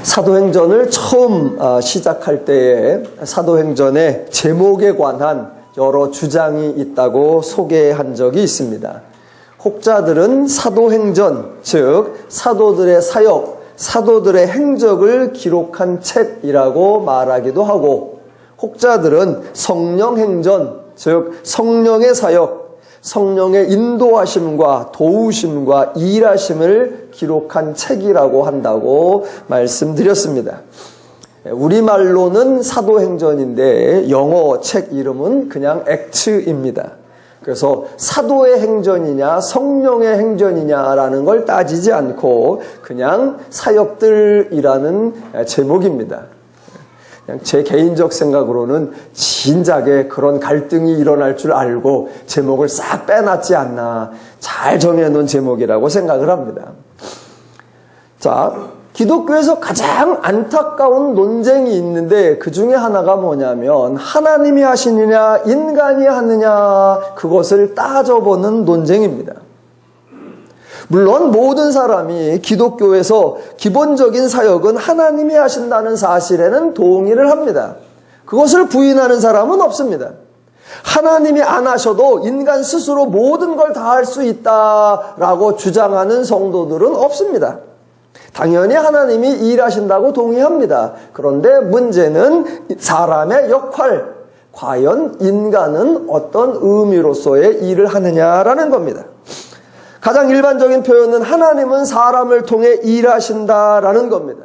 사도행전을 처음 시작할 때에 사도행전의 제목에 관한 여러 주장이 있다고 소개한 적이 있습니다. 혹자들은 사도행전, 즉 사도들의 사역, 사도들의 행적을 기록한 책이라고 말하기도 하고, 혹자들은 성령행전, 즉 성령의 사역, 성령의 인도하심과 도우심과 일하심을 기록한 책이라고 한다고 말씀드렸습니다. 우리말로는 사도행전인데 영어 책 이름은 그냥 액츠입니다. 그래서 사도의 행전이냐 성령의 행전이냐라는 걸 따지지 않고 그냥 사역들이라는 제목입니다. 그냥 제 개인적 생각으로는 진작에 그런 갈등이 일어날 줄 알고 제목을 싹 빼놨지 않나, 잘 정해놓은 제목이라고 생각을 합니다. 자, 기독교에서 가장 안타까운 논쟁이 있는데 그 중에 하나가 뭐냐면 하나님이 하시느냐 인간이 하느냐, 그것을 따져보는 논쟁입니다. 물론 모든 사람이 기독교에서 기본적인 사역은 하나님이 하신다는 사실에는 동의를 합니다. 그것을 부인하는 사람은 없습니다. 하나님이 안 하셔도 인간 스스로 모든 걸 다 할 수 있다라고 주장하는 성도들은 없습니다. 당연히 하나님이 일하신다고 동의합니다. 그런데 문제는 사람의 역할, 과연 인간은 어떤 의미로서의 일을 하느냐라는 겁니다. 가장 일반적인 표현은 하나님은 사람을 통해 일하신다라는 겁니다.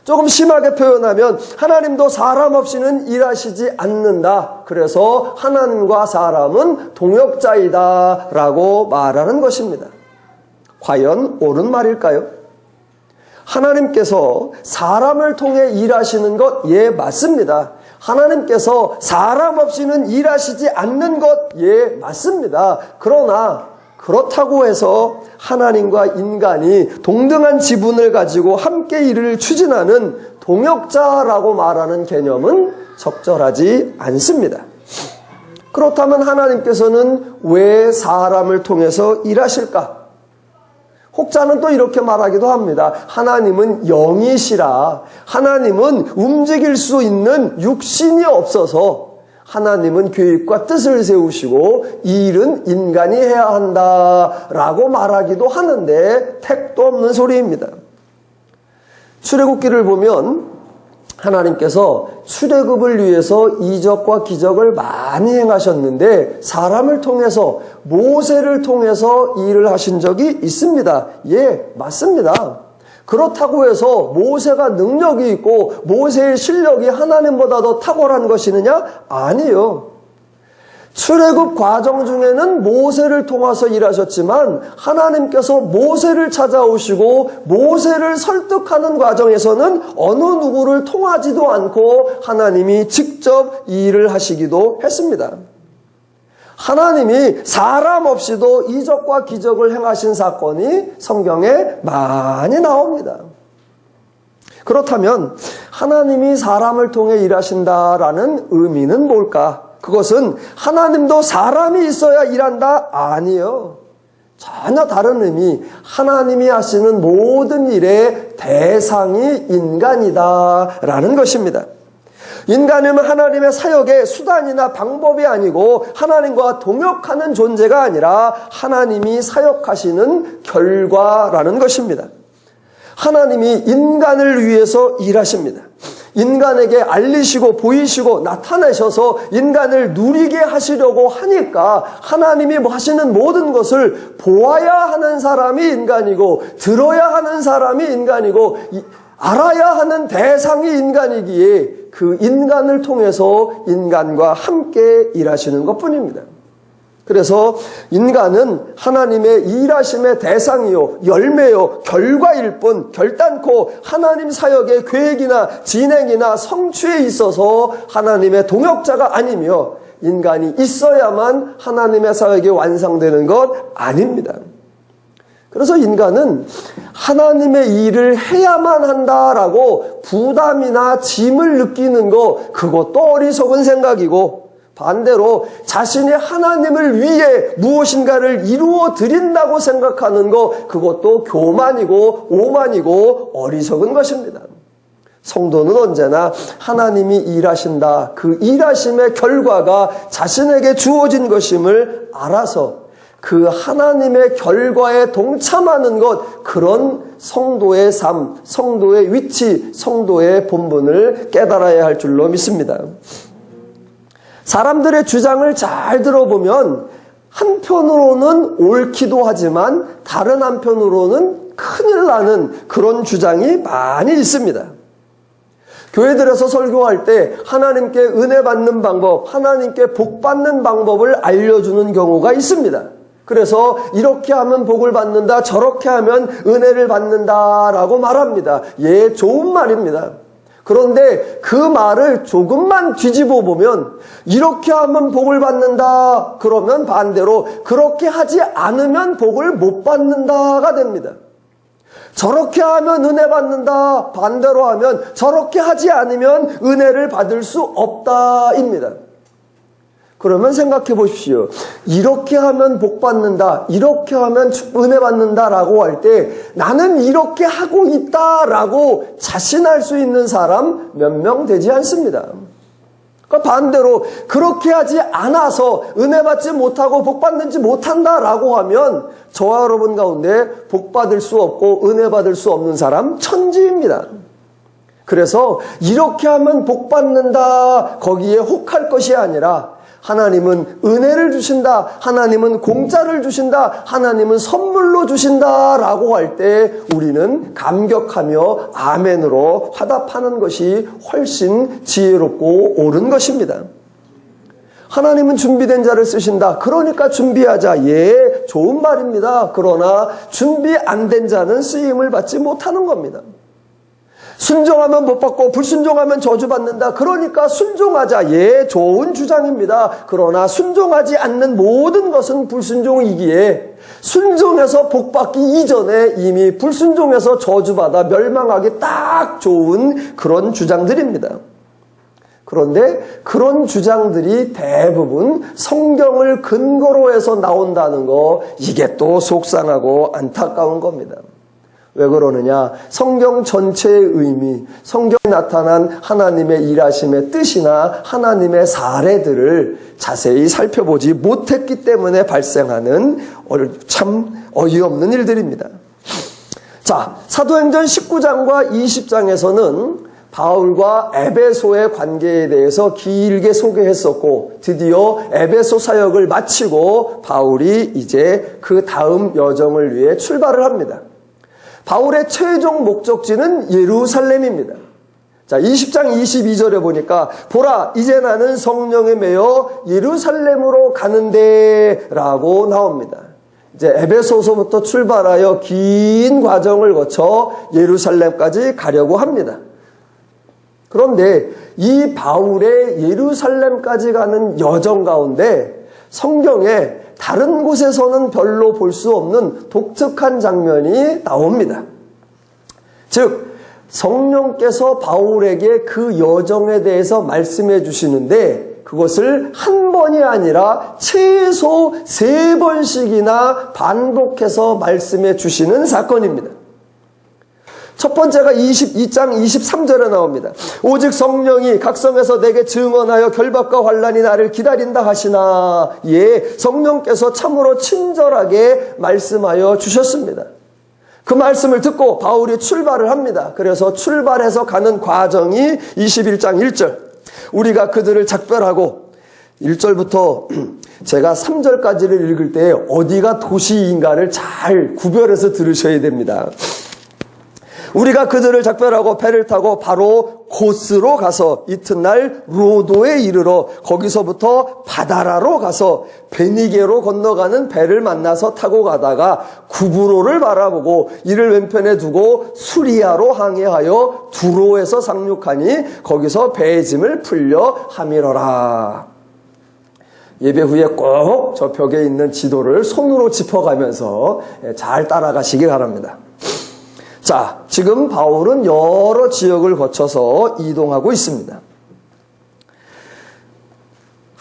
조금 심하게 표현하면 하나님도 사람 없이는 일하시지 않는다. 그래서 하나님과 사람은 동역자이다라고 말하는 것입니다. 과연 옳은 말일까요? 하나님께서 사람을 통해 일하시는 것, 예, 맞습니다. 하나님께서 사람 없이는 일하시지 않는 것, 예, 맞습니다. 그러나 그렇다고 해서 하나님과 인간이 동등한 지분을 가지고 함께 일을 추진하는 동역자라고 말하는 개념은 적절하지 않습니다. 그렇다면 하나님께서는 왜 사람을 통해서 일하실까? 혹자는 또 이렇게 말하기도 합니다. 하나님은 영이시라, 하나님은 움직일 수 있는 육신이 없어서 하나님은 계획과 뜻을 세우시고 이 일은 인간이 해야 한다라고 말하기도 하는데 택도 없는 소리입니다. 출애굽기를 보면 하나님께서 출애굽을 위해서 이적과 기적을 많이 행하셨는데 사람을 통해서, 모세를 통해서 일을 하신 적이 있습니다. 예, 맞습니다. 그렇다고 해서 모세가 능력이 있고 모세의 실력이 하나님보다 더 탁월한 것이느냐? 아니요. 출애굽 과정 중에는 모세를 통해서 일하셨지만 하나님께서 모세를 찾아오시고 모세를 설득하는 과정에서는 어느 누구를 통하지도 않고 하나님이 직접 이 일을 하시기도 했습니다. 하나님이 사람 없이도 이적과 기적을 행하신 사건이 성경에 많이 나옵니다. 그렇다면 하나님이 사람을 통해 일하신다라는 의미는 뭘까? 그것은 하나님도 사람이 있어야 일한다? 아니요. 전혀 다른 의미, 하나님이 하시는 모든 일의 대상이 인간이다라는 것입니다. 인간은 하나님의 사역의 수단이나 방법이 아니고 하나님과 동역하는 존재가 아니라 하나님이 사역하시는 결과라는 것입니다. 하나님이 인간을 위해서 일하십니다. 인간에게 알리시고 보이시고 나타내셔서 인간을 누리게 하시려고 하니까 하나님이 하시는 모든 것을 보아야 하는 사람이 인간이고 들어야 하는 사람이 인간이고 알아야 하는 대상이 인간이기에 그 인간을 통해서 인간과 함께 일하시는 것뿐입니다. 그래서 인간은 하나님의 일하심의 대상이요, 열매요, 결과일 뿐 결단코 하나님 사역의 계획이나 진행이나 성취에 있어서 하나님의 동역자가 아니며 인간이 있어야만 하나님의 사역이 완성되는 것 아닙니다. 그래서 인간은 하나님의 일을 해야만 한다라고 부담이나 짐을 느끼는 거, 그것도 어리석은 생각이고, 반대로 자신이 하나님을 위해 무엇인가를 이루어 드린다고 생각하는 것, 그것도 교만이고 오만이고 어리석은 것입니다. 성도는 언제나 하나님이 일하신다. 그 일하심의 결과가 자신에게 주어진 것임을 알아서 그 하나님의 결과에 동참하는 것, 그런 성도의 삶, 성도의 위치, 성도의 본분을 깨달아야 할 줄로 믿습니다. 사람들의 주장을 잘 들어보면 한편으로는 옳기도 하지만 다른 한편으로는 큰일 나는 그런 주장이 많이 있습니다. 교회들에서 설교할 때 하나님께 은혜 받는 방법, 하나님께 복 받는 방법을 알려주는 경우가 있습니다. 그래서 이렇게 하면 복을 받는다, 저렇게 하면 은혜를 받는다라고 말합니다. 예, 좋은 말입니다. 그런데 그 말을 조금만 뒤집어 보면 이렇게 하면 복을 받는다, 그러면 반대로 그렇게 하지 않으면 복을 못 받는다가 됩니다. 저렇게 하면 은혜 받는다, 반대로 하면 저렇게 하지 않으면 은혜를 받을 수 없다입니다. 그러면 생각해 보십시오. 이렇게 하면 복 받는다, 이렇게 하면 은혜 받는다라고 할 때 나는 이렇게 하고 있다라고 자신할 수 있는 사람 몇 명 되지 않습니다. 그러니까 반대로 그렇게 하지 않아서 은혜 받지 못하고 복 받는지 못한다라고 하면 저와 여러분 가운데 복 받을 수 없고 은혜 받을 수 없는 사람 천지입니다. 그래서 이렇게 하면 복 받는다, 거기에 혹할 것이 아니라 하나님은 은혜를 주신다, 하나님은 공짜를 주신다, 하나님은 선물로 주신다라고 할 때 우리는 감격하며 아멘으로 화답하는 것이 훨씬 지혜롭고 옳은 것입니다. 하나님은 준비된 자를 쓰신다, 그러니까 준비하자. 예, 좋은 말입니다. 그러나 준비 안 된 자는 쓰임을 받지 못하는 겁니다. 순종하면 못 받고 불순종하면 저주받는다, 그러니까 순종하자. 예, 좋은 주장입니다. 그러나 순종하지 않는 모든 것은 불순종이기에 순종해서 복받기 이전에 이미 불순종해서 저주받아 멸망하기 딱 좋은 그런 주장들입니다. 그런데 그런 주장들이 대부분 성경을 근거로 해서 나온다는 거, 이게 또 속상하고 안타까운 겁니다. 왜 그러느냐? 성경 전체의 의미, 성경에 나타난 하나님의 일하심의 뜻이나 하나님의 사례들을 자세히 살펴보지 못했기 때문에 발생하는 참 어이없는 일들입니다. 자, 사도행전 19장과 20장에서는 바울과 에베소의 관계에 대해서 길게 소개했었고, 드디어 에베소 사역을 마치고 바울이 이제 그 다음 여정을 위해 출발을 합니다. 바울의 최종 목적지는 예루살렘입니다. 자, 20장 22절에 보니까 보라, 이제 나는 성령에 매여 예루살렘으로 가는데 라고 나옵니다. 이제 에베소서부터 출발하여 긴 과정을 거쳐 예루살렘까지 가려고 합니다. 그런데 이 바울의 예루살렘까지 가는 여정 가운데 성경에 다른 곳에서는 별로 볼 수 없는 독특한 장면이 나옵니다. 즉, 성령께서 바울에게 그 여정에 대해서 말씀해 주시는데 그것을 한 번이 아니라 최소 3번씩이나 반복해서 말씀해 주시는 사건입니다. 첫 번째가 22장 23절에 나옵니다. 오직 성령이 각성에서 내게 증언하여 결박과 환난이 나를 기다린다 하시나. 예, 성령께서 참으로 친절하게 말씀하여 주셨습니다. 그 말씀을 듣고 바울이 출발을 합니다. 그래서 출발해서 가는 과정이 21장 1절. 우리가 그들을 작별하고, 1절부터 제가 3절까지를 읽을 때 어디가 도시인가를 잘 구별해서 들으셔야 됩니다. 우리가 그들을 작별하고 배를 타고 바로 고스로 가서 이튿날 로도에 이르러 거기서부터 바다라로 가서 베니게로 건너가는 배를 만나서 타고 가다가 구브로를 바라보고 이를 왼편에 두고 수리아로 항해하여 두로에서 상륙하니 거기서 배의 짐을 풀려 함이러라. 예배 후에 꼭 저 벽에 있는 지도를 손으로 짚어가면서 잘 따라가시기 바랍니다. 자, 지금 바울은 여러 지역을 거쳐서 이동하고 있습니다.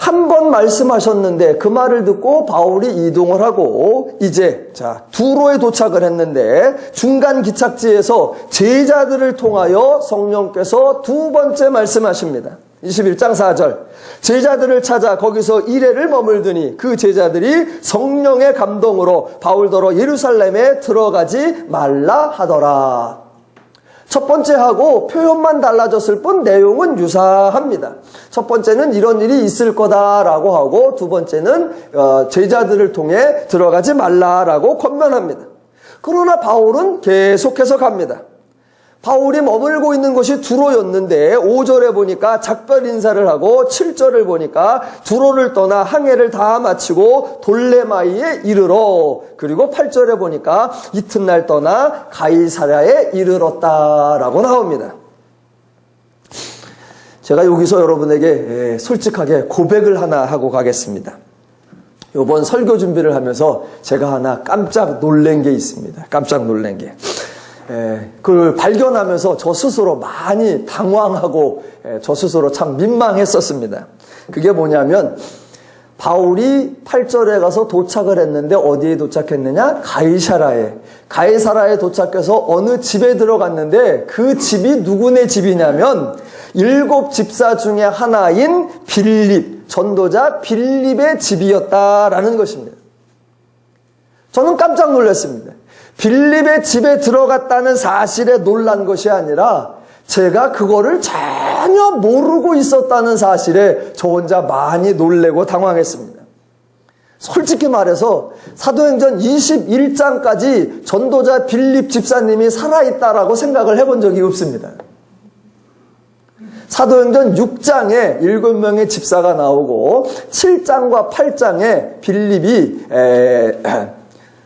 한 번 말씀하셨는데 그 말을 듣고 바울이 이동을 하고 이제 두로에 도착을 했는데 중간 기착지에서 제자들을 통하여 성령께서 두 번째 말씀하십니다. 21장 4절 제자들을 찾아 거기서 이레를 머물더니 그 제자들이 성령의 감동으로 바울더러 예루살렘에 들어가지 말라 하더라. 첫 번째하고 표현만 달라졌을 뿐 내용은 유사합니다. 첫 번째는 이런 일이 있을 거다라고 하고 두 번째는 제자들을 통해 들어가지 말라라고 권면합니다. 그러나 바울은 계속해서 갑니다. 바울이 머물고 있는 곳이 두로였는데 5절에 보니까 작별 인사를 하고 7절을 보니까 두로를 떠나 항해를 다 마치고 돌레마이에 이르러 그리고 8절에 보니까 이튿날 떠나 가이사랴에 이르렀다라고 나옵니다. 제가 여기서 여러분에게 솔직하게 고백을 하나 하고 가겠습니다. 이번 설교 준비를 하면서 제가 하나 깜짝 놀란 게 있습니다. 깜짝 놀란 게. 그걸 발견하면서 저 스스로 많이 당황하고 저 스스로 참 민망했었습니다. 그게 뭐냐면 바울이 8절에 가서 도착을 했는데 어디에 도착했느냐? 가이사라에 도착해서 어느 집에 들어갔는데 그 집이 누구네 집이냐면 7 집사 중에 하나인 빌립, 전도자 빌립의 집이었다라는 것입니다. 저는 깜짝 놀랐습니다. 빌립의 집에 들어갔다는 사실에 놀란 것이 아니라 제가 그거를 전혀 모르고 있었다는 사실에 저 혼자 많이 놀래고 당황했습니다. 솔직히 말해서 사도행전 21장까지 전도자 빌립 집사님이 살아있다라고 생각을 해본 적이 없습니다. 사도행전 6장에 7명의 집사가 나오고 7장과 8장에 빌립이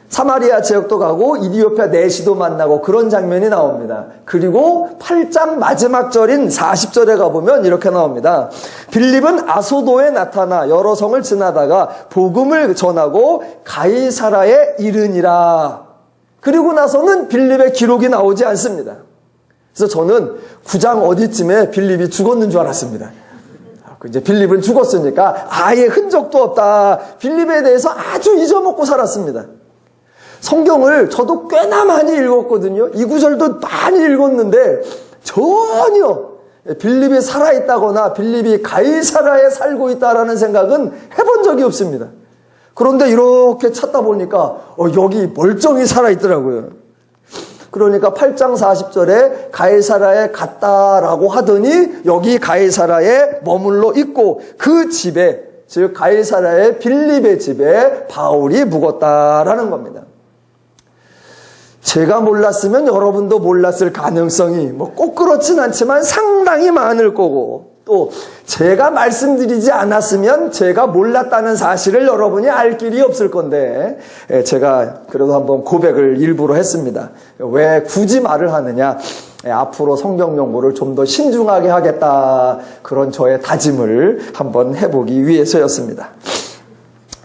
사마리아 지역도 가고 이디오피아 내시도 만나고 그런 장면이 나옵니다. 그리고 8장 마지막 절인 40절에 가보면 이렇게 나옵니다. 빌립은 아소도에 나타나 여러 성을 지나다가 복음을 전하고 가이사라에 이르니라. 그리고 나서는 빌립의 기록이 나오지 않습니다. 그래서 저는 9장 어디쯤에 빌립이 죽었는 줄 알았습니다. 이제 빌립은 죽었으니까 아예 흔적도 없다. 빌립에 대해서 아주 잊어먹고 살았습니다. 성경을 저도 꽤나 많이 읽었거든요. 이 구절도 많이 읽었는데 전혀 빌립이 살아있다거나 빌립이 가이사라에 살고 있다라는 생각은 해본 적이 없습니다. 그런데 이렇게 찾다 보니까 여기 멀쩡히 살아있더라고요. 그러니까 8장 40절에 가이사라에 갔다라고 하더니 여기 가이사라에 머물러 있고 그 집에 즉 가이사라의 빌립의 집에 바울이 묵었다라는 겁니다. 제가 몰랐으면 여러분도 몰랐을 가능성이 꼭 그렇진 않지만 상당히 많을 거고 또 제가 말씀드리지 않았으면 제가 몰랐다는 사실을 여러분이 알 길이 없을 건데 제가 그래도 한번 고백을 일부러 했습니다. 왜 굳이 말을 하느냐? 앞으로 성경 연구를 좀 더 신중하게 하겠다 그런 저의 다짐을 한번 해보기 위해서였습니다.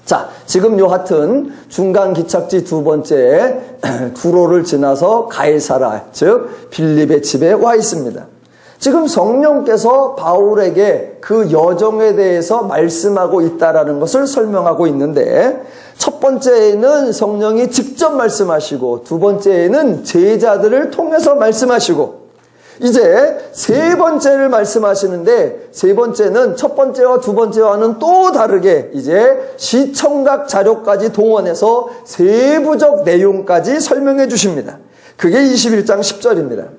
자, 지금 여하튼 중간 기착지 두 번째 두로를 지나서 가이사라 즉 빌립의 집에 와 있습니다. 지금 성령께서 바울에게 그 여정에 대해서 말씀하고 있다라는 것을 설명하고 있는데 첫 번째에는 성령이 직접 말씀하시고 두 번째에는 제자들을 통해서 말씀하시고 이제 세 번째를 말씀하시는데 세 번째는 첫 번째와 두 번째와는 또 다르게 이제 시청각 자료까지 동원해서 세부적 내용까지 설명해 주십니다. 그게 21장 10절입니다.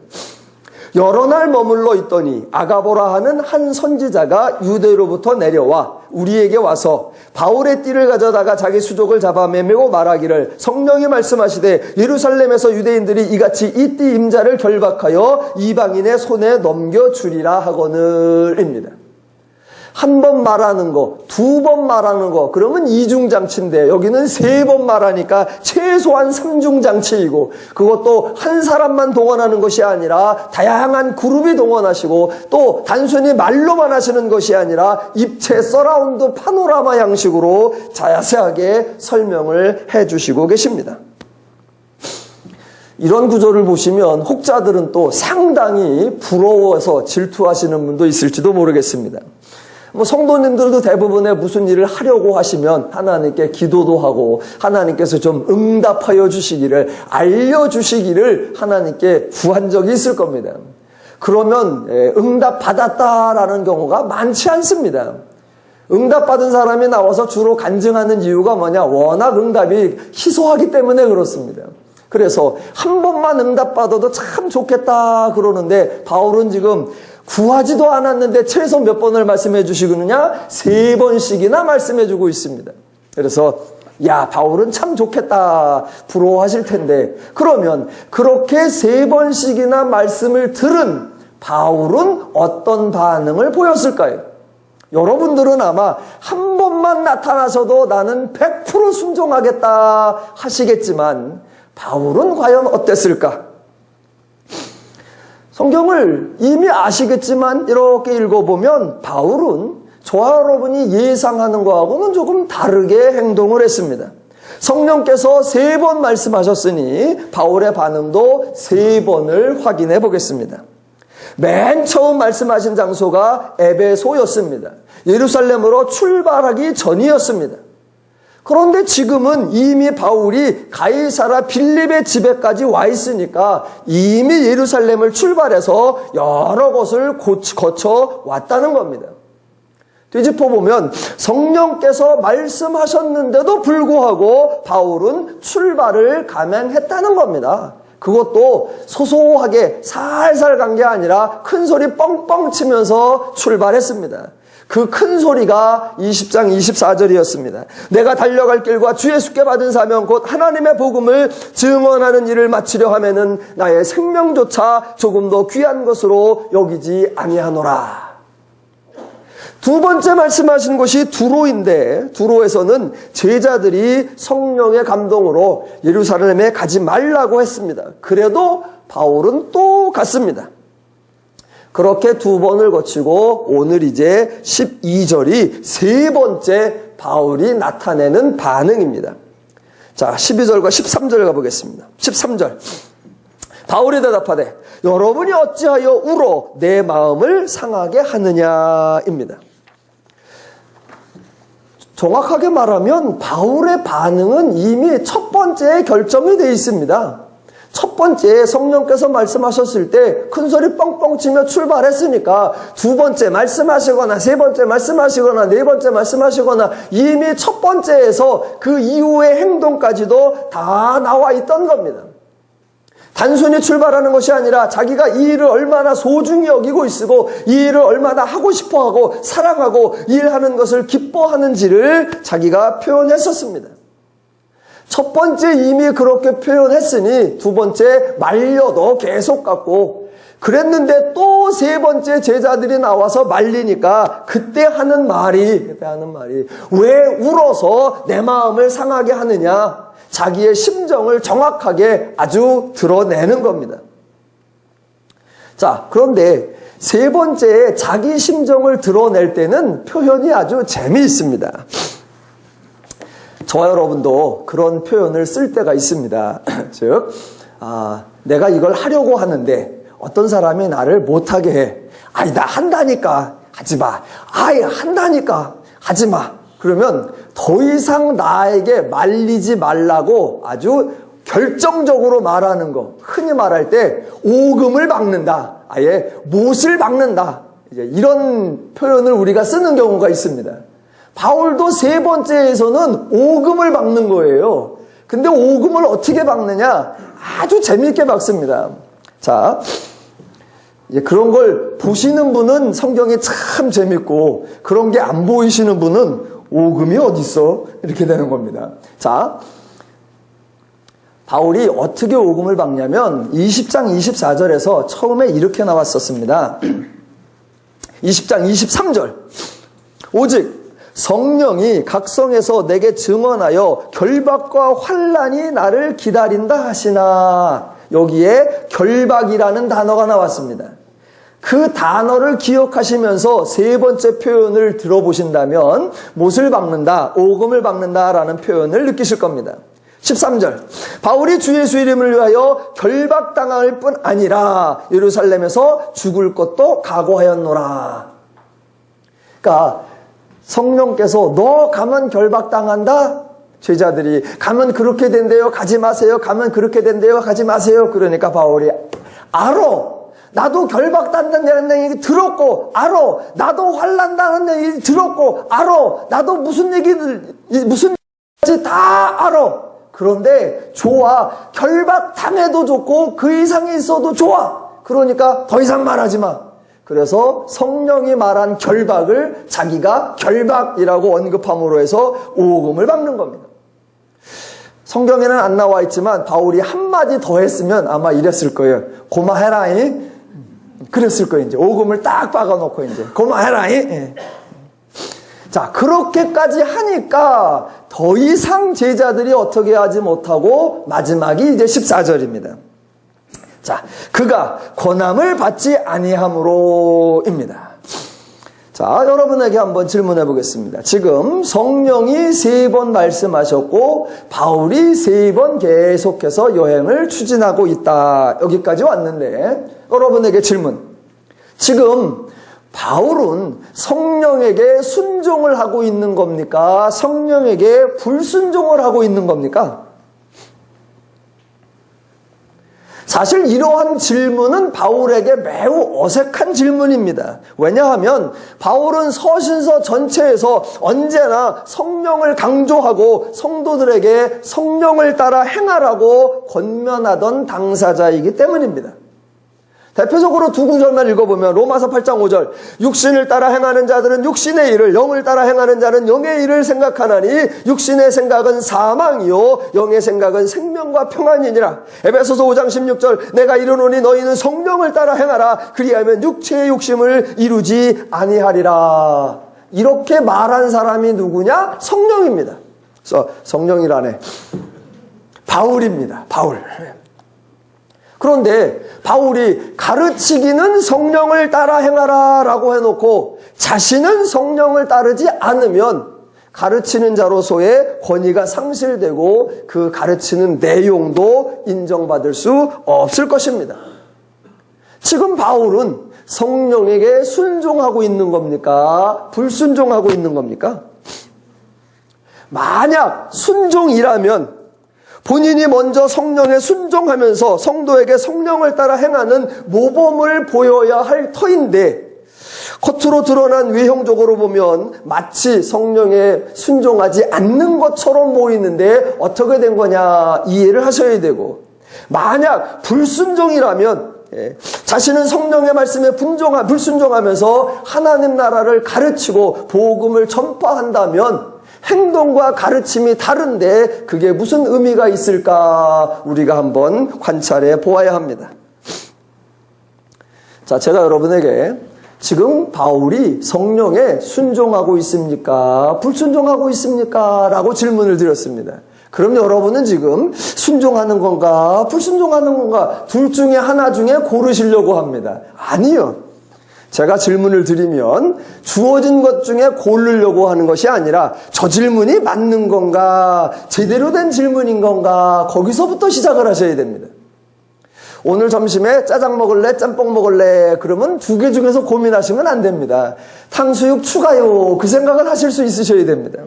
여러 날 머물러 있더니 아가보라 하는 한 선지자가 유대로부터 내려와 우리에게 와서 바울의 띠를 가져다가 자기 수족을 잡아 매매고 말하기를 성령이 말씀하시되 예루살렘에서 유대인들이 이같이 이 띠 임자를 결박하여 이방인의 손에 넘겨주리라 하거늘입니다. 한 번 말하는 거, 두 번 말하는 거, 그러면 이중장치인데 여기는 세 번 말하니까 최소한 삼중장치이고 그것도 한 사람만 동원하는 것이 아니라 다양한 그룹이 동원하시고 또 단순히 말로만 하시는 것이 아니라 입체 서라운드 파노라마 양식으로 자세하게 설명을 해주시고 계십니다. 이런 구조를 보시면 혹자들은 또 상당히 부러워서 질투하시는 분도 있을지도 모르겠습니다. 뭐 성도님들도 대부분의 무슨 일을 하려고 하시면 하나님께 기도도 하고 하나님께서 좀 응답하여 주시기를, 알려주시기를 하나님께 구한 적이 있을 겁니다. 그러면 응답받았다라는 경우가 많지 않습니다. 응답받은 사람이 나와서 주로 간증하는 이유가 뭐냐? 워낙 응답이 희소하기 때문에 그렇습니다. 그래서 한 번만 응답받아도 참 좋겠다 그러는데 바울은 지금 구하지도 않았는데 최소 몇 번을 말씀해 주시느냐? 3번씩이나 말씀해 주고 있습니다. 그래서 야, 바울은 참 좋겠다 부러워하실 텐데, 그러면 그렇게 3번씩이나 말씀을 들은 바울은 어떤 반응을 보였을까요? 여러분들은 아마 한 번만 나타나서도 나는 100% 순종하겠다 하시겠지만 바울은 과연 어땠을까? 성경을 이미 아시겠지만 이렇게 읽어보면 바울은 저와 여러분이 예상하는 것하고는 조금 다르게 행동을 했습니다. 성령께서 3번 말씀하셨으니 바울의 반응도 3번을 확인해 보겠습니다. 맨 처음 말씀하신 장소가 에베소였습니다. 예루살렘으로 출발하기 전이었습니다. 그런데 지금은 이미 바울이 가이사라 빌립의 집에까지 와 있으니까 이미 예루살렘을 출발해서 여러 곳을 거쳐 왔다는 겁니다. 뒤집어보면 성령께서 말씀하셨는데도 불구하고 바울은 출발을 감행했다는 겁니다. 그것도 소소하게 살살 간 게 아니라 큰 소리 뻥뻥 치면서 출발했습니다. 그 큰 소리가 20장 24절이었습니다. 내가 달려갈 길과 주 예수께 받은 사명 곧 하나님의 복음을 증언하는 일을 마치려 하면은 나의 생명조차 조금 더 귀한 것으로 여기지 아니하노라. 두 번째 말씀하신 곳이 두로인데, 두로에서는 제자들이 성령의 감동으로 예루살렘에 가지 말라고 했습니다. 그래도 바울은 또 갔습니다. 그렇게 2번을 거치고 오늘 이제 12절이 3번째 바울이 나타내는 반응입니다. 자, 12절과 13절 가보겠습니다. 13절. 바울이 대답하되 여러분이 어찌하여 울어 내 마음을 상하게 하느냐입니다. 정확하게 말하면 바울의 반응은 이미 첫 번째에 결정이 되어 있습니다. 첫 번째 성령께서 말씀하셨을 때 큰 소리 뻥뻥 치며 출발했으니까 두 번째 말씀하시거나 세 번째 말씀하시거나 네 번째 말씀하시거나 이미 첫 번째에서 그 이후의 행동까지도 다 나와 있던 겁니다. 단순히 출발하는 것이 아니라 자기가 이 일을 얼마나 소중히 여기고 있고 이 일을 얼마나 하고 싶어하고 사랑하고 일하는 것을 기뻐하는지를 자기가 표현했었습니다. 첫 번째 이미 그렇게 표현했으니 두 번째 말려도 계속 갔고 그랬는데 또 세 번째 제자들이 나와서 말리니까 그때 하는 말이 왜 울어서 내 마음을 상하게 하느냐, 자기의 심정을 정확하게 아주 드러내는 겁니다. 자, 그런데 세 번째에 자기 심정을 드러낼 때는 표현이 아주 재미있습니다. 저와 여러분도 그런 표현을 쓸 때가 있습니다. 즉, 내가 이걸 하려고 하는데 어떤 사람이 나를 못하게 해. 아니, 나 한다니까 하지 마. 아이, 한다니까 하지 마. 그러면 더 이상 나에게 말리지 말라고 아주 결정적으로 말하는 거. 흔히 말할 때 오금을 막는다. 아예 못을 막는다. 이제 이런 표현을 우리가 쓰는 경우가 있습니다. 바울도 세 번째에서는 오금을 막는 거예요. 근데 오금을 어떻게 막느냐? 아주 재미있게 막습니다. 자, 이제 그런 걸 보시는 분은 성경이 참 재밌고 그런 게 안 보이시는 분은 오금이 어딨어? 이렇게 되는 겁니다. 자, 바울이 어떻게 오금을 막냐면 20장 24절에서 처음에 이렇게 나왔었습니다. 20장 23절. 오직 성령이 각성에서 내게 증언하여 결박과 환난이 나를 기다린다 하시나. 여기에 결박이라는 단어가 나왔습니다. 그 단어를 기억하시면서 세 번째 표현을 들어보신다면 못을 박는다, 오금을 박는다라는 표현을 느끼실 겁니다. 13절. 바울이 주 예수 이름을 위하여 결박당할 뿐 아니라 예루살렘에서 죽을 것도 각오하였노라. 그러니까 성령께서 너 가면 결박당한다? 제자들이 가면 그렇게 된대요. 가지 마세요. 가면 그렇게 된대요. 가지 마세요. 그러니까 바울이 알아. 나도 결박당한다는 얘기 들었고 알아. 나도 환난당한다는 얘기 들었고 알아. 나도 무슨 얘기까지 다 알아. 그런데 좋아. 결박당해도 좋고 그 이상이 있어도 좋아. 그러니까 더 이상 말하지 마. 그래서 성령이 말한 결박을 자기가 결박이라고 언급함으로 해서 오금을 박는 겁니다. 성경에는 안 나와 있지만 바울이 한마디 더 했으면 아마 이랬을 거예요. 고마해라잉. 그랬을 거예요. 이제 오금을 딱 박아놓고 이제 고마해라잉. 예. 자, 그렇게까지 하니까 더 이상 제자들이 어떻게 하지 못하고 마지막이 이제 14절입니다. 자, 그가 권함을 받지 아니함으로입니다. 자, 여러분에게 한번 질문해 보겠습니다. 지금 성령이 3번 말씀하셨고 바울이 3번 계속해서 여행을 추진하고 있다. 여기까지 왔는데 여러분에게 질문. 지금 바울은 성령에게 순종을 하고 있는 겁니까? 성령에게 불순종을 하고 있는 겁니까? 사실 이러한 질문은 바울에게 매우 어색한 질문입니다. 왜냐하면 바울은 서신서 전체에서 언제나 성령을 강조하고 성도들에게 성령을 따라 행하라고 권면하던 당사자이기 때문입니다. 대표적으로 두 구절만 읽어보면 로마서 8장 5절 육신을 따라 행하는 자들은 육신의 일을 영을 따라 행하는 자는 영의 일을 생각하나니 육신의 생각은 사망이요 영의 생각은 생명과 평안이니라. 에베소서 5장 16절 내가 이르노니 너희는 성령을 따라 행하라 그리하면 육체의 욕심을 이루지 아니하리라. 이렇게 말한 사람이 누구냐? 성령입니다. 그래서 성령이라네. 바울입니다. 바울. 그런데 바울이 가르치기는 성령을 따라 행하라 라고 해놓고 자신은 성령을 따르지 않으면 가르치는 자로서의 권위가 상실되고 그 가르치는 내용도 인정받을 수 없을 것입니다. 지금 바울은 성령에게 순종하고 있는 겁니까? 불순종하고 있는 겁니까? 만약 순종이라면 본인이 먼저 성령에 순종하면서 성도에게 성령을 따라 행하는 모범을 보여야 할 터인데 겉으로 드러난 외형적으로 보면 마치 성령에 순종하지 않는 것처럼 보이는데 어떻게 된 거냐 이해를 하셔야 되고, 만약 불순종이라면 자신은 성령의 말씀에 불순종하면서 하나님 나라를 가르치고 복음을 전파한다면 행동과 가르침이 다른데 그게 무슨 의미가 있을까 우리가 한번 관찰해 보아야 합니다. 자, 제가 여러분에게 지금 바울이 성령에 순종하고 있습니까? 불순종하고 있습니까? 라고 질문을 드렸습니다. 그럼 여러분은 지금 순종하는 건가? 불순종하는 건가? 둘 중에 하나 중에 고르시려고 합니다. 아니요. 제가 질문을 드리면 주어진 것 중에 고르려고 하는 것이 아니라 저 질문이 맞는 건가? 제대로 된 질문인 건가? 거기서부터 시작을 하셔야 됩니다. 오늘 점심에 짜장 먹을래? 짬뽕 먹을래? 그러면 두 개 중에서 고민하시면 안 됩니다. 탕수육 추가요. 그 생각을 하실 수 있으셔야 됩니다.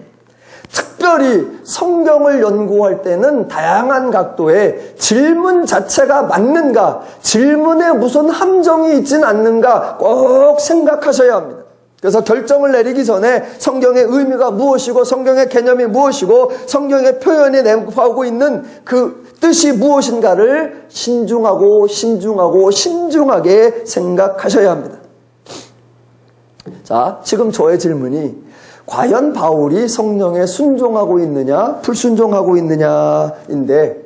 특별히 성경을 연구할 때는 다양한 각도의 질문 자체가 맞는가, 질문에 무슨 함정이 있진 않는가 꼭 생각하셔야 합니다. 그래서 결정을 내리기 전에 성경의 의미가 무엇이고 성경의 개념이 무엇이고 성경의 표현이 내포하고 있는 그 뜻이 무엇인가를 신중하게 생각하셔야 합니다. 자, 지금 저의 질문이 과연 바울이 성령에 순종하고 있느냐 불순종하고 있느냐인데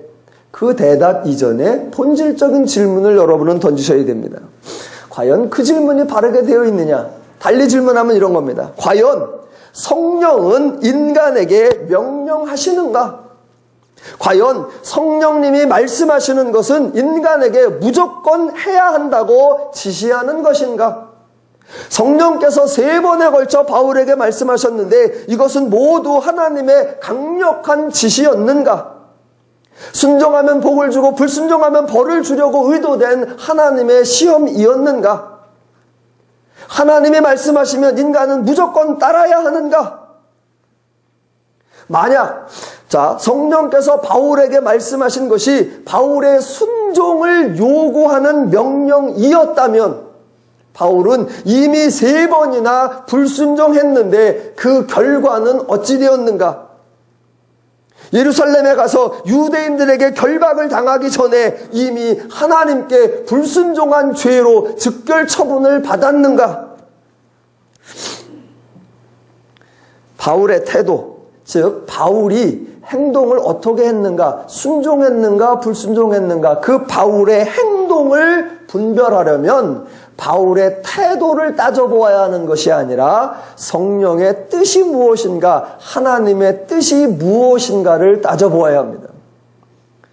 그 대답 이전에 본질적인 질문을 여러분은 던지셔야 됩니다. 과연 그 질문이 바르게 되어 있느냐? 달리 질문하면 이런 겁니다. 과연 성령은 인간에게 명령하시는가? 과연 성령님이 말씀하시는 것은 인간에게 무조건 해야 한다고 지시하는 것인가? 성령께서 3번에 걸쳐 바울에게 말씀하셨는데 이것은 모두 하나님의 강력한 지시였는가? 순종하면 복을 주고 불순종하면 벌을 주려고 의도된 하나님의 시험이었는가? 하나님이 말씀하시면 인간은 무조건 따라야 하는가? 만약 성령께서 바울에게 말씀하신 것이 바울의 순종을 요구하는 명령이었다면 바울은 이미 3번이나 불순종했는데 그 결과는 어찌 되었는가? 예루살렘에 가서 유대인들에게 결박을 당하기 전에 이미 하나님께 불순종한 죄로 즉결 처분을 받았는가? 바울의 태도, 즉 바울이 행동을 어떻게 했는가, 순종했는가, 불순종했는가, 그 바울의 행동을 분별하려면 바울의 태도를 따져보아야 하는 것이 아니라 성령의 뜻이 무엇인가, 하나님의 뜻이 무엇인가를 따져보아야 합니다.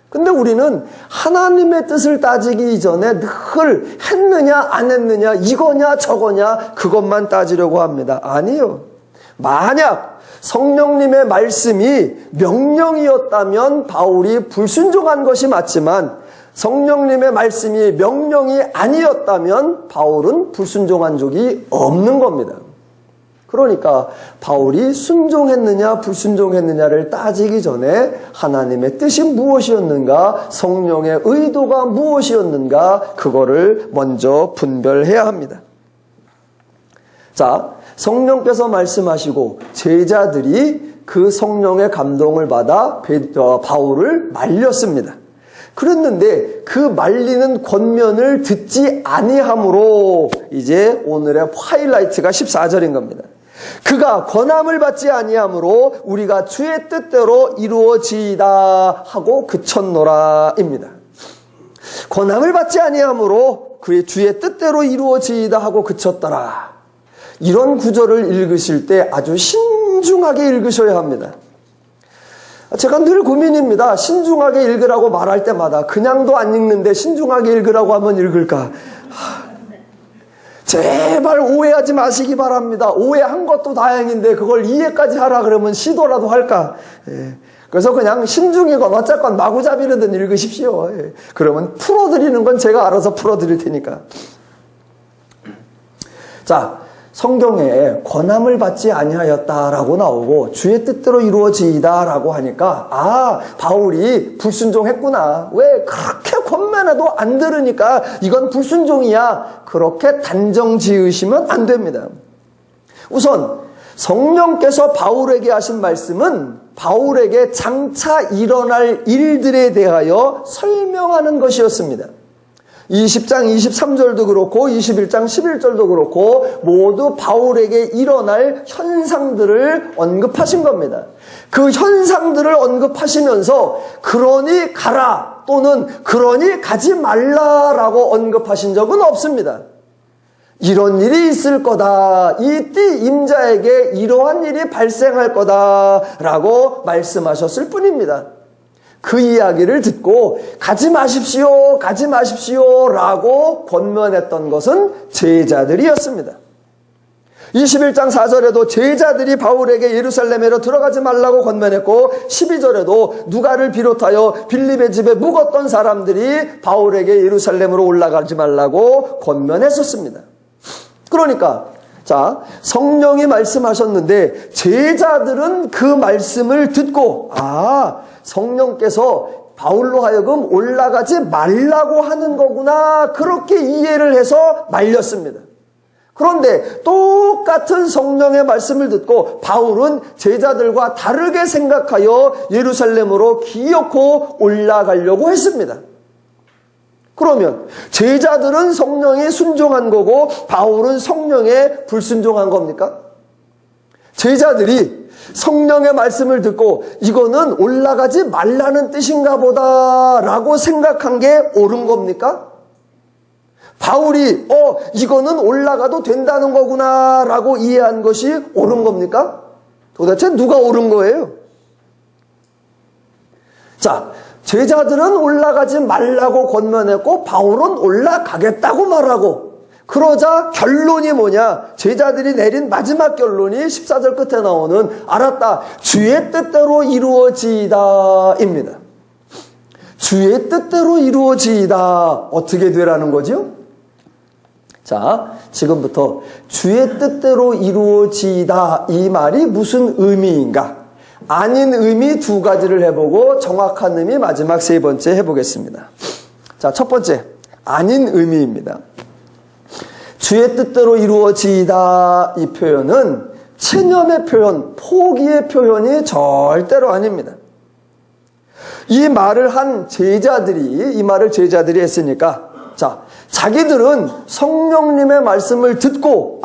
근데 우리는 하나님의 뜻을 따지기 이전에 늘 했느냐 안 했느냐, 이거냐 저거냐 그것만 따지려고 합니다. 아니요. 만약 성령님의 말씀이 명령이었다면 바울이 불순종한 것이 맞지만 성령님의 말씀이 명령이 아니었다면 바울은 불순종한 적이 없는 겁니다. 그러니까 바울이 순종했느냐 불순종했느냐를 따지기 전에 하나님의 뜻이 무엇이었는가, 성령의 의도가 무엇이었는가, 그거를 먼저 분별해야 합니다. 자, 성령께서 말씀하시고 제자들이 그 성령의 감동을 받아 바울을 말렸습니다. 그랬는데 그 말리는 권면을 듣지 아니함으로 이제 오늘의 하이라이트가 14절인 겁니다. 그가 권함을 받지 아니함으로 우리가 주의 뜻대로 이루어지이다 하고 그쳤노라입니다. 권함을 받지 아니함으로 그의 주의 뜻대로 이루어지이다 하고 그쳤더라. 이런 구절을 읽으실 때 아주 신중하게 읽으셔야 합니다. 제가 늘 고민입니다. 신중하게 읽으라고 말할 때마다 그냥도 안 읽는데 신중하게 읽으라고 하면 읽을까? 제발 오해하지 마시기 바랍니다. 오해한 것도 다행인데 그걸 이해까지 하라 그러면 시도라도 할까? 그래서 그냥 신중이건 어쨌건 마구잡이로든 읽으십시오. 그러면 풀어드리는 건 제가 알아서 풀어드릴 테니까. 자, 성경에 권함을 받지 아니하였다라고 나오고 주의 뜻대로 이루어지이다라고 하니까 바울이 불순종했구나. 왜 그렇게 권면해도 안 들으니까 이건 불순종이야. 그렇게 단정 지으시면 안 됩니다. 우선 성령께서 바울에게 하신 말씀은 바울에게 장차 일어날 일들에 대하여 설명하는 것이었습니다. 20장 23절도 그렇고 21장 11절도 그렇고 모두 바울에게 일어날 현상들을 언급하신 겁니다. 그 현상들을 언급하시면서 그러니 가라 또는 그러니 가지 말라라고 언급하신 적은 없습니다. 이런 일이 있을 거다. 이 띠 임자에게 이러한 일이 발생할 거다라고 말씀하셨을 뿐입니다. 그 이야기를 듣고 가지 마십시오, 가지 마십시오 라고 권면했던 것은 제자들이었습니다. 21장 4절에도 제자들이 바울에게 예루살렘으로 들어가지 말라고 권면했고 12절에도 누가를 비롯하여 빌립의 집에 묵었던 사람들이 바울에게 예루살렘으로 올라가지 말라고 권면했었습니다. 그러니까 성령이 말씀하셨는데 제자들은 그 말씀을 듣고 성령께서 바울로 하여금 올라가지 말라고 하는 거구나 그렇게 이해를 해서 말렸습니다. 그런데 똑같은 성령의 말씀을 듣고 바울은 제자들과 다르게 생각하여 예루살렘으로 기어코 올라가려고 했습니다. 그러면 제자들은 성령에 순종한 거고 바울은 성령에 불순종한 겁니까? 제자들이 성령의 말씀을 듣고 이거는 올라가지 말라는 뜻인가 보다라고 생각한 게 옳은 겁니까? 바울이 이거는 올라가도 된다는 거구나라고 이해한 것이 옳은 겁니까? 도대체 누가 옳은 거예요? 자, 제자들은 올라가지 말라고 권면했고 바울은 올라가겠다고 말하고 그러자 결론이 뭐냐? 제자들이 내린 마지막 결론이 14절 끝에 나오는 알았다. 주의 뜻대로 이루어지이다 입니다. 주의 뜻대로 이루어지이다. 어떻게 되라는 거죠? 자, 지금부터 주의 뜻대로 이루어지이다 이 말이 무슨 의미인가? 아닌 의미 두 가지를 해보고 정확한 의미 마지막 세 번째 해보겠습니다. 자, 첫 번째, 아닌 의미입니다. 주의 뜻대로 이루어지이다 이 표현은 체념의 표현, 포기의 표현이 절대로 아닙니다. 이 말을 제자들이 했으니까, 자, 자기들은 성령님의 말씀을 듣고,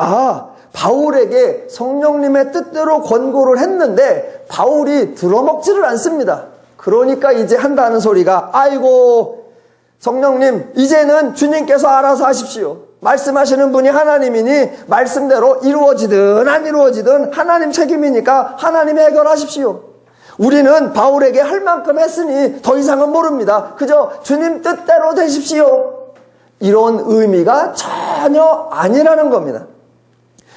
바울에게 성령님의 뜻대로 권고를 했는데, 바울이 들어먹지를 않습니다. 그러니까 이제 한다는 소리가, 아이고, 성령님, 이제는 주님께서 알아서 하십시오. 말씀하시는 분이 하나님이니, 말씀대로 이루어지든 안 이루어지든 하나님 책임이니까 하나님이 해결하십시오. 우리는 바울에게 할 만큼 했으니 더 이상은 모릅니다. 그저 주님 뜻대로 되십시오. 이런 의미가 전혀 아니라는 겁니다.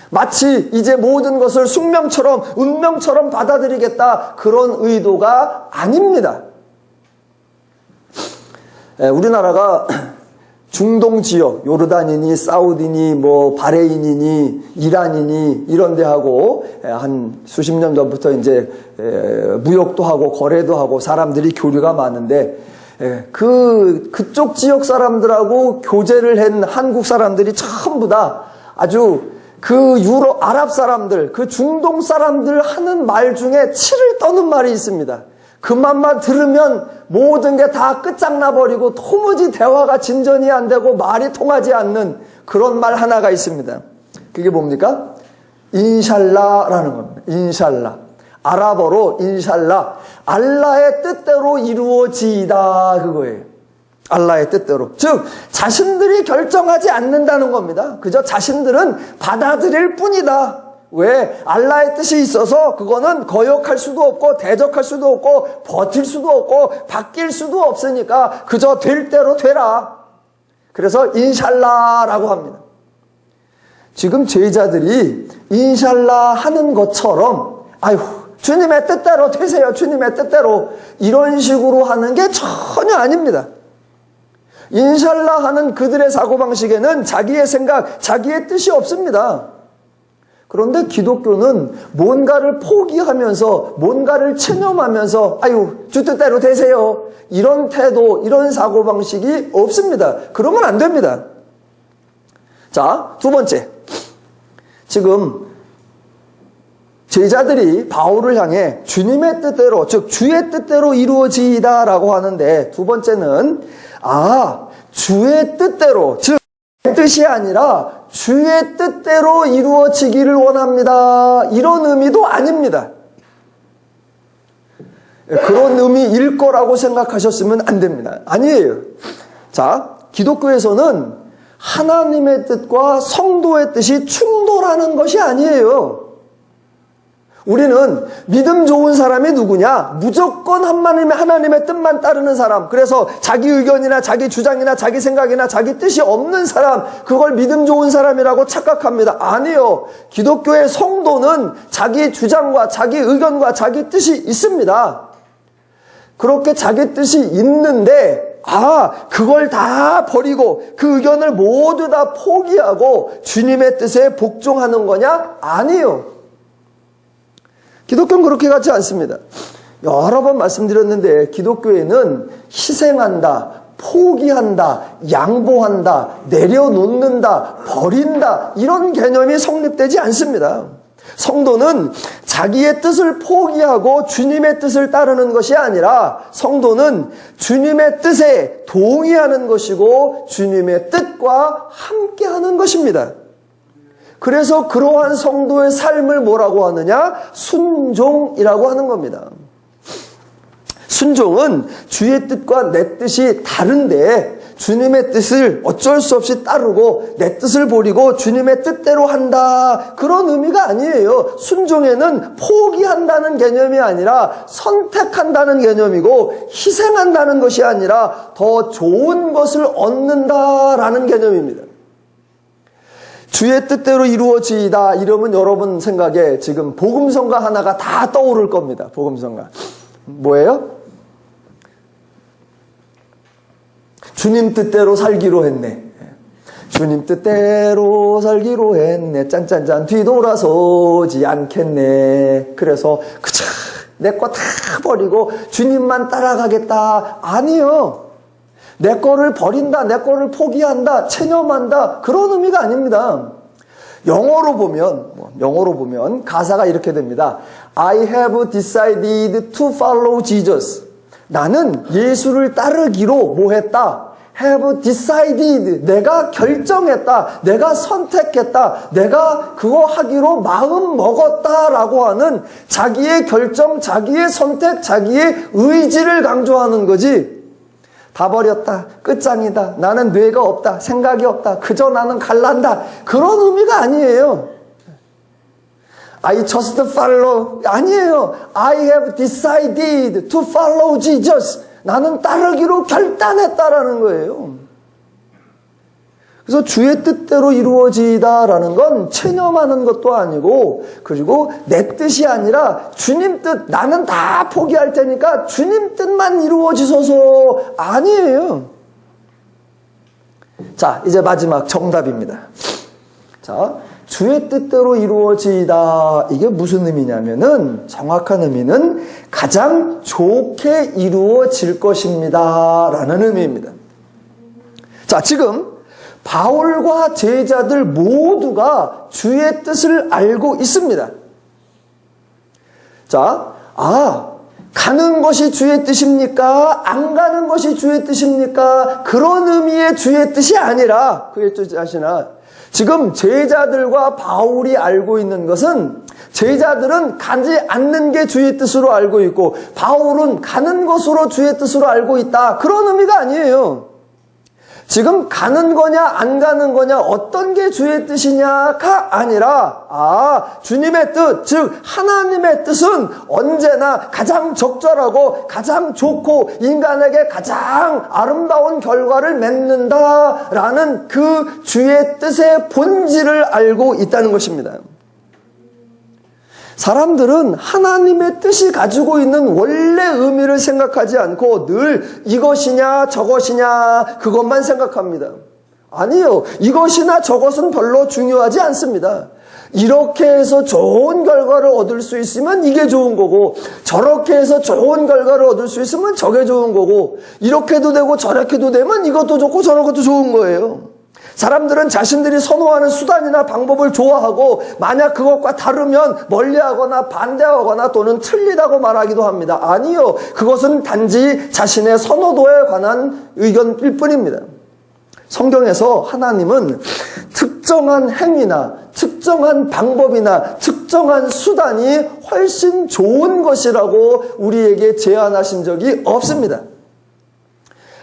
마치 이제 모든 것을 숙명처럼 운명처럼 받아들이겠다 그런 의도가 아닙니다. 우리나라가 중동 지역, 요르단이니 사우디니 바레인이니 이란이니 이런 데하고 한 수십 년 전부터 이제 무역도 하고 거래도 하고 사람들이 교류가 많은데 그쪽 지역 사람들하고 교제를 한 한국 사람들이 전부 다 아주 그 아랍 사람들, 그 중동 사람들 하는 말 중에 치를 떠는 말이 있습니다. 그 말만 들으면 모든 게 다 끝장나버리고 도무지 대화가 진전이 안 되고 말이 통하지 않는 그런 말 하나가 있습니다. 그게 뭡니까? 인샬라라는 겁니다. 인샬라. 아랍어로 인샬라. 알라의 뜻대로 이루어지이다 그거예요. 알라의 뜻대로. 즉 자신들이 결정하지 않는다는 겁니다. 그저 자신들은 받아들일 뿐이다. 왜? 알라의 뜻이 있어서 그거는 거역할 수도 없고 대적할 수도 없고 버틸 수도 없고 바뀔 수도 없으니까 그저 될 대로 되라. 그래서 인샬라라고 합니다. 지금 제자들이 인샬라 하는 것처럼 주님의 뜻대로 되세요. 주님의 뜻대로 이런 식으로 하는 게 전혀 아닙니다. 인샬라 하는 그들의 사고방식에는 자기의 생각, 자기의 뜻이 없습니다. 그런데 기독교는 뭔가를 포기하면서 뭔가를 체념하면서 주 뜻대로 되세요. 이런 태도, 이런 사고방식이 없습니다. 그러면 안 됩니다. 자, 두 번째. 지금 제자들이 바울을 향해 주님의 뜻대로, 즉 주의 뜻대로 이루어지이다 라고 하는데 두 번째는 주의 뜻대로, 즉 뜻이 아니라 주의 뜻대로 이루어지기를 원합니다. 이런 의미도 아닙니다. 그런 의미일 거라고 생각하셨으면 안 됩니다. 아니에요. 자, 기독교에서는 하나님의 뜻과 성도의 뜻이 충돌하는 것이 아니에요. 우리는 믿음 좋은 사람이 누구냐? 무조건 하나님의 뜻만 따르는 사람. 그래서 자기 의견이나 자기 주장이나 자기 생각이나 자기 뜻이 없는 사람, 그걸 믿음 좋은 사람이라고 착각합니다. 아니요. 기독교의 성도는 자기 주장과 자기 의견과 자기 뜻이 있습니다. 그렇게 자기 뜻이 있는데 그걸 다 버리고 그 의견을 모두 다 포기하고 주님의 뜻에 복종하는 거냐? 아니요. 기독교는 그렇게 같지 않습니다. 여러 번 말씀드렸는데 기독교에는 희생한다, 포기한다, 양보한다, 내려놓는다, 버린다 이런 개념이 성립되지 않습니다. 성도는 자기의 뜻을 포기하고 주님의 뜻을 따르는 것이 아니라 성도는 주님의 뜻에 동의하는 것이고 주님의 뜻과 함께하는 것입니다. 그래서 그러한 성도의 삶을 뭐라고 하느냐? 순종이라고 하는 겁니다. 순종은 주의 뜻과 내 뜻이 다른데 주님의 뜻을 어쩔 수 없이 따르고 내 뜻을 버리고 주님의 뜻대로 한다. 그런 의미가 아니에요. 순종에는 포기한다는 개념이 아니라 선택한다는 개념이고 희생한다는 것이 아니라 더 좋은 것을 얻는다라는 개념입니다. 주의 뜻대로 이루어지이다 이러면 여러분 생각에 지금 복음성가 하나가 다 떠오를 겁니다. 복음성가. 뭐예요? 주님 뜻대로 살기로 했네. 주님 뜻대로 살기로 했네. 짠짠짠. 뒤돌아서지 않겠네. 그래서 그저 내 거 다 버리고 주님만 따라가겠다. 아니요. 내 거를 버린다. 내 거를 포기한다. 체념한다. 그런 의미가 아닙니다. 영어로 보면 가사가 이렇게 됩니다. I have decided to follow Jesus. 나는 예수를 따르기로 뭐 했다? have decided. 내가 결정했다. 내가 선택했다. 내가 그거 하기로 마음 먹었다라고 하는 자기의 결정, 자기의 선택, 자기의 의지를 강조하는 거지. 다 버렸다. 끝장이다. 나는 뇌가 없다. 생각이 없다. 그저 나는 갈란다. 그런 의미가 아니에요. I just follow. 아니에요. I have decided to follow Jesus. 나는 따르기로 결단했다라는 거예요. 그래서 주의 뜻대로 이루어지다라는 건 체념하는 것도 아니고, 그리고 내 뜻이 아니라 주님 뜻, 나는 다 포기할 테니까 주님 뜻만 이루어지소서. 아니에요. 자, 이제 마지막 정답입니다. 자, 주의 뜻대로 이루어지다. 이게 무슨 의미냐면은, 정확한 의미는 가장 좋게 이루어질 것입니다. 라는 의미입니다. 자, 지금 바울과 제자들 모두가 주의 뜻을 알고 있습니다. 자, 가는 것이 주의 뜻입니까? 안 가는 것이 주의 뜻입니까? 그런 의미의 주의 뜻이 아니라, 그게 뜻이 아시나? 지금 제자들과 바울이 알고 있는 것은, 제자들은 가지 않는 게 주의 뜻으로 알고 있고, 바울은 가는 것으로 주의 뜻으로 알고 있다. 그런 의미가 아니에요. 지금 가는 거냐 안 가는 거냐 어떤 게 주의 뜻이냐가 아니라 주님의 뜻, 즉 하나님의 뜻은 언제나 가장 적절하고 가장 좋고 인간에게 가장 아름다운 결과를 맺는다라는 그 주의 뜻의 본질을 알고 있다는 것입니다. 사람들은 하나님의 뜻이 가지고 있는 원래 의미를 생각하지 않고 늘 이것이냐 저것이냐 그것만 생각합니다. 아니요. 이것이나 저것은 별로 중요하지 않습니다. 이렇게 해서 좋은 결과를 얻을 수 있으면 이게 좋은 거고, 저렇게 해서 좋은 결과를 얻을 수 있으면 저게 좋은 거고, 이렇게도 되고 저렇게도 되면 이것도 좋고 저것도 좋은 거예요. 사람들은 자신들이 선호하는 수단이나 방법을 좋아하고 만약 그것과 다르면 멀리하거나 반대하거나 또는 틀리다고 말하기도 합니다. 아니요. 그것은 단지 자신의 선호도에 관한 의견일 뿐입니다. 성경에서 하나님은 특정한 행위나 특정한 방법이나 특정한 수단이 훨씬 좋은 것이라고 우리에게 제안하신 적이 없습니다.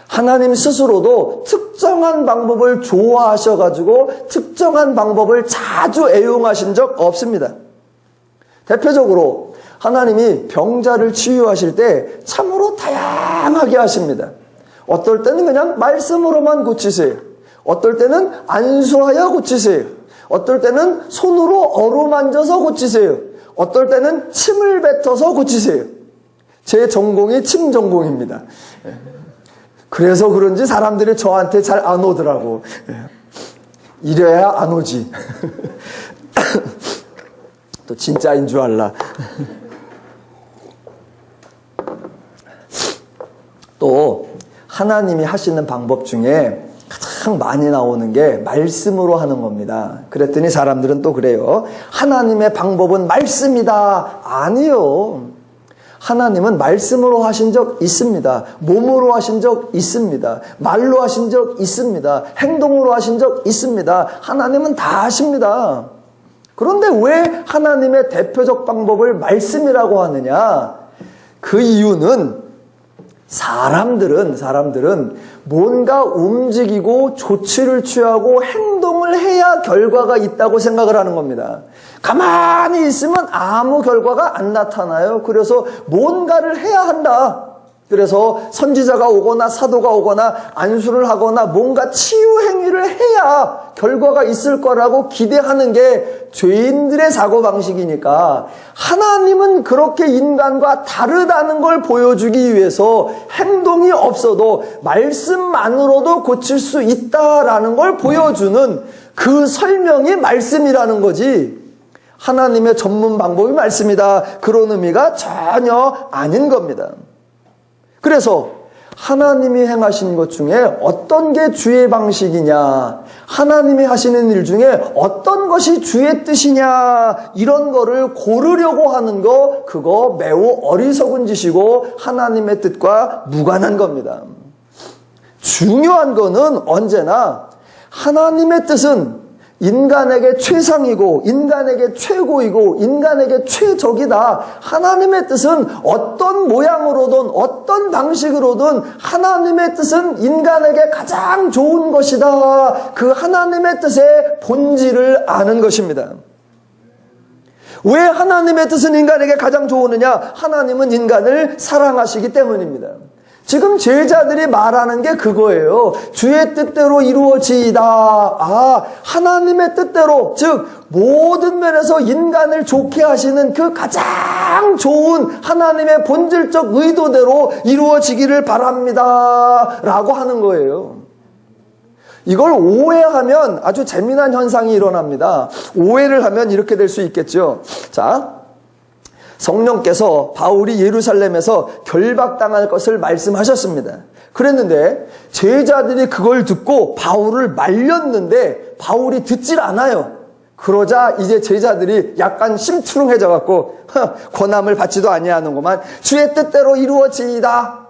하나님 스스로도 특정한 방법을 좋아하셔가지고 특정한 방법을 자주 애용하신 적 없습니다. 대표적으로 하나님이 병자를 치유하실 때 참으로 다양하게 하십니다. 어떨 때는 그냥 말씀으로만 고치세요. 어떨 때는 안수하여 고치세요. 어떨 때는 손으로 어루만져서 고치세요. 어떨 때는 침을 뱉어서 고치세요. 제 전공이 침 전공입니다. 그래서 그런지 사람들이 저한테 잘 안 오더라고. 이래야 안 오지. 또 진짜인 줄 알라. 또 하나님이 하시는 방법 중에 가장 많이 나오는 게 말씀으로 하는 겁니다. 그랬더니 사람들은 또 그래요. 하나님의 방법은 말씀이다. 아니요. 하나님은 말씀으로 하신 적 있습니다. 몸으로 하신 적 있습니다. 말로 하신 적 있습니다. 행동으로 하신 적 있습니다. 하나님은 다 하십니다. 그런데 왜 하나님의 대표적 방법을 말씀이라고 하느냐? 그 이유는 사람들은 뭔가 움직이고 조치를 취하고 행동을 해야 결과가 있다고 생각을 하는 겁니다. 가만히 있으면 아무 결과가 안 나타나요. 그래서 뭔가를 해야 한다. 그래서 선지자가 오거나 사도가 오거나 안수를 하거나 뭔가 치유 행위를 해야 결과가 있을 거라고 기대하는 게 죄인들의 사고방식이니까 하나님은 그렇게 인간과 다르다는 걸 보여주기 위해서 행동이 없어도 말씀만으로도 고칠 수 있다라는 걸 보여주는 그 설명이 말씀이라는 거지, 하나님의 전문 방법이 말씀이다, 그런 의미가 전혀 아닌 겁니다. 그래서 하나님이 행하신 것 중에 어떤 게 주의 방식이냐, 하나님이 하시는 일 중에 어떤 것이 주의 뜻이냐, 이런 거를 고르려고 하는 거, 그거 매우 어리석은 짓이고 하나님의 뜻과 무관한 겁니다. 중요한 거는 언제나 하나님의 뜻은 인간에게 최상이고 인간에게 최고이고 인간에게 최적이다. 하나님의 뜻은 어떤 모양으로든 어떤 방식으로든 하나님의 뜻은 인간에게 가장 좋은 것이다. 그 하나님의 뜻의 본질을 아는 것입니다. 왜 하나님의 뜻은 인간에게 가장 좋으느냐? 하나님은 인간을 사랑하시기 때문입니다. 지금 제자들이 말하는 게 그거예요. 주의 뜻대로 이루어지이다. 하나님의 뜻대로, 즉 모든 면에서 인간을 좋게 하시는 그 가장 좋은 하나님의 본질적 의도대로 이루어지기를 바랍니다 라고 하는 거예요. 이걸 오해하면 아주 재미난 현상이 일어납니다. 오해를 하면 이렇게 될 수 있겠죠. 자, 성령께서 바울이 예루살렘에서 결박당할 것을 말씀하셨습니다. 그랬는데 제자들이 그걸 듣고 바울을 말렸는데 바울이 듣질 않아요. 그러자 이제 제자들이 약간 심투렁해져 갖고 권함을 받지도 아니하는구만, 주의 뜻대로 이루어지이다,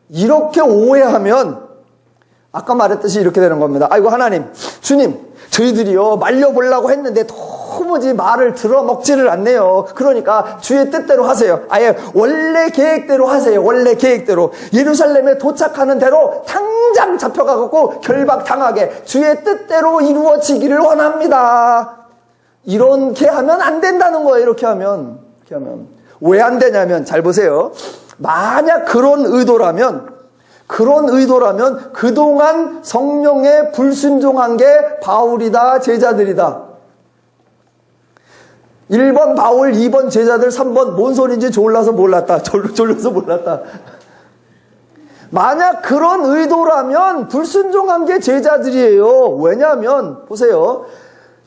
이렇게 오해하면 아까 말했듯이 이렇게 되는 겁니다. 아이고 하나님, 주님, 저희들이요 말려보려고 했는데 도무지 말을 들어먹지를 않네요. 그러니까 주의 뜻대로 하세요. 아예 원래 계획대로 하세요. 원래 계획대로 예루살렘에 도착하는 대로 당장 잡혀가고 결박당하게 주의 뜻대로 이루어지기를 원합니다. 이렇게 하면 안 된다는 거예요. 이렇게 하면 왜 안 되냐면, 잘 보세요. 만약 그런 의도라면 그동안 성령에 불순종한 게 바울이다, 제자들이다. 1번 바울, 2번 제자들, 3번 뭔 소리인지 졸라서 몰랐다. 졸라서 몰랐다. 만약 그런 의도라면 불순종한 게 제자들이에요. 왜냐하면 보세요.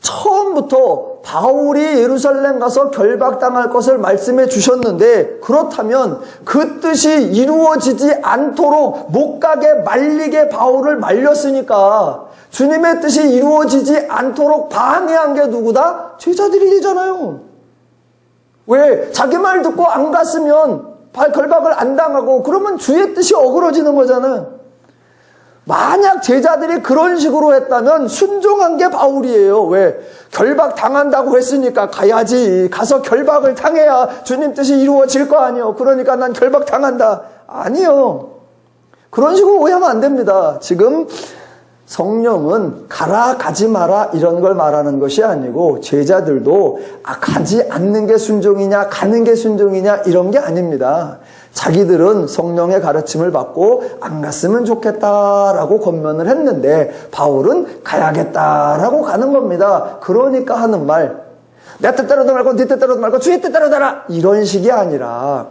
처음부터 바울이 예루살렘 가서 결박당할 것을 말씀해 주셨는데, 그렇다면 그 뜻이 이루어지지 않도록 못 가게 말리게 바울을 말렸으니까 주님의 뜻이 이루어지지 않도록 방해한 게 누구다? 제자들이잖아요. 왜? 자기 말 듣고 안 갔으면 결박을 안 당하고 그러면 주의 뜻이 어그러지는 거잖아요. 만약 제자들이 그런 식으로 했다면 순종한 게 바울이에요. 왜? 결박 당한다고 했으니까 가야지. 가서 결박을 당해야 주님 뜻이 이루어질 거 아니에요. 그러니까 난 결박 당한다. 아니요. 그런 식으로 오해하면 안 됩니다. 지금 성령은 가라 가지 마라 이런 걸 말하는 것이 아니고, 제자들도 가지 않는 게 순종이냐 가는 게 순종이냐 이런 게 아닙니다. 자기들은 성령의 가르침을 받고 안 갔으면 좋겠다라고 권면을 했는데 바울은 가야겠다라고 가는 겁니다. 그러니까 하는 말, 내 뜻대로도 말고 네 뜻대로도 말고 주의 뜻대로 되라, 이런 식이 아니라